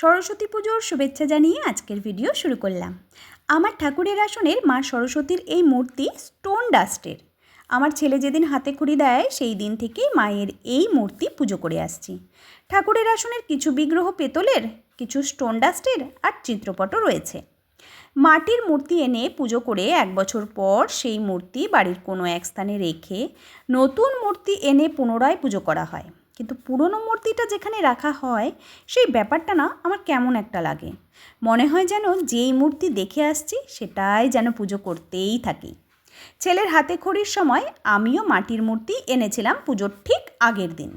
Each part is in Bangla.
সরস্বতী পুজোর শুভেচ্ছা জানিয়ে আজকের ভিডিও শুরু করলাম। আমার ঠাকুরের আসনের মা সরস্বতীর এই মূর্তি স্টোন ডাস্টের। আমার ছেলে যেদিন হাতে খড়ি দেয় সেই দিন থেকেই মায়ের এই মূর্তি পুজো করে আসছি। ঠাকুরের আসনের কিছু বিগ্রহ পেতলের, কিছু স্টোন ডাস্টের আর চিত্রপটও রয়েছে। মাটির মূর্তি এনে পুজো করে 1 বছর পর সেই মূর্তি বাড়ির কোনো এক স্থানে রেখে নতুন মূর্তি এনে পুনরায় পুজো করা হয়। কিন্তু পুরনো মূর্তিটা যেখানে রাখা হয় সেই ব্যাপারটা না আমার কেমন একটা লাগে। মনে হয় যেন যেই মূর্তি দেখে আসছি সেটাই যেন পুজো করতেই থাকি। ছেলের হাতে খড়ির সময় আমিও মাটির মূর্তি এনেছিলাম পুজোর ঠিক আগের দিন,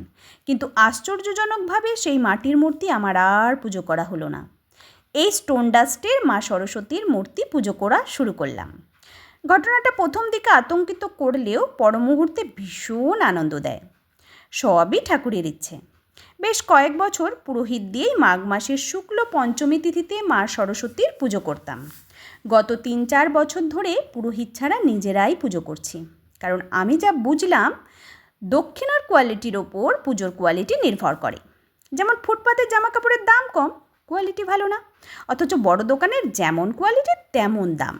কিন্তু আশ্চর্যজনকভাবে সেই মাটির মূর্তি আমার আর পুজো করা হলো না। এই স্টোন ডাস্টের মা সরস্বতীর মূর্তি পুজো করা শুরু করলাম। ঘটনাটা প্রথম দিকে আতঙ্কিত করলেও পর মুহূর্তে ভীষণ আনন্দ দেয়। সবই ঠাকুরের ইচ্ছে। বেশ কয়েক বছর পুরোহিত দিয়েই মাঘ মাসের শুক্ল পঞ্চমী তিথিতে মা সরস্বতীর পুজো করতাম। গত 3-4 বছর ধরে পুরোহিত ছাড়া নিজেরাই পুজো করছি, কারণ আমি যা বুঝলাম দক্ষিণার কোয়ালিটির ওপর পুজোর কোয়ালিটি নির্ভর করে। যেমন ফুটপাতের জামাকাপড়ের দাম কম, কোয়ালিটি ভালো না, অথচ বড় দোকানের যেমন কোয়ালিটি তেমন দাম।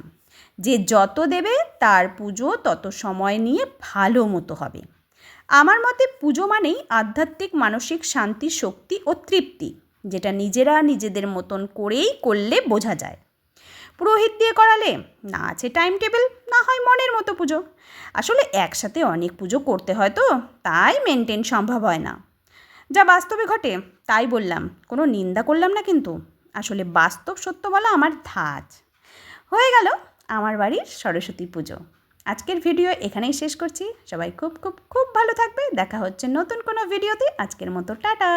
যে যত দেবে তার পুজো তত সময় নিয়ে ভালো মতো হবে। আমার মতে পুজো মানেই আধ্যাত্মিক মানসিক শান্তি, শক্তি ও তৃপ্তি, যেটা নিজেরা নিজেদের মতন করেই করলে বোঝা যায়। পুরোহিত দিয়ে করালে না আছে টাইম টেবিল, না হয় মনের মতো পুজো। আসলে একসাথে অনেক পুজো করতে হয় তো, তাই মেনটেন সম্ভব হয় না। যা বাস্তবে ঘটে তাই বললাম, কোনো নিন্দা করলাম না, কিন্তু আসলে বাস্তব সত্য বলা আমার ধাঁচ। হয়ে গেল আমার বাড়ির সরস্বতী পুজো। আজকের ভিডিও এখানেই শেষ করছি। সবাই খুব খুব খুব ভালো থাকবে। দেখা হচ্ছে নতুন কোনো ভিডিওতে। আজকের মতো টাটা।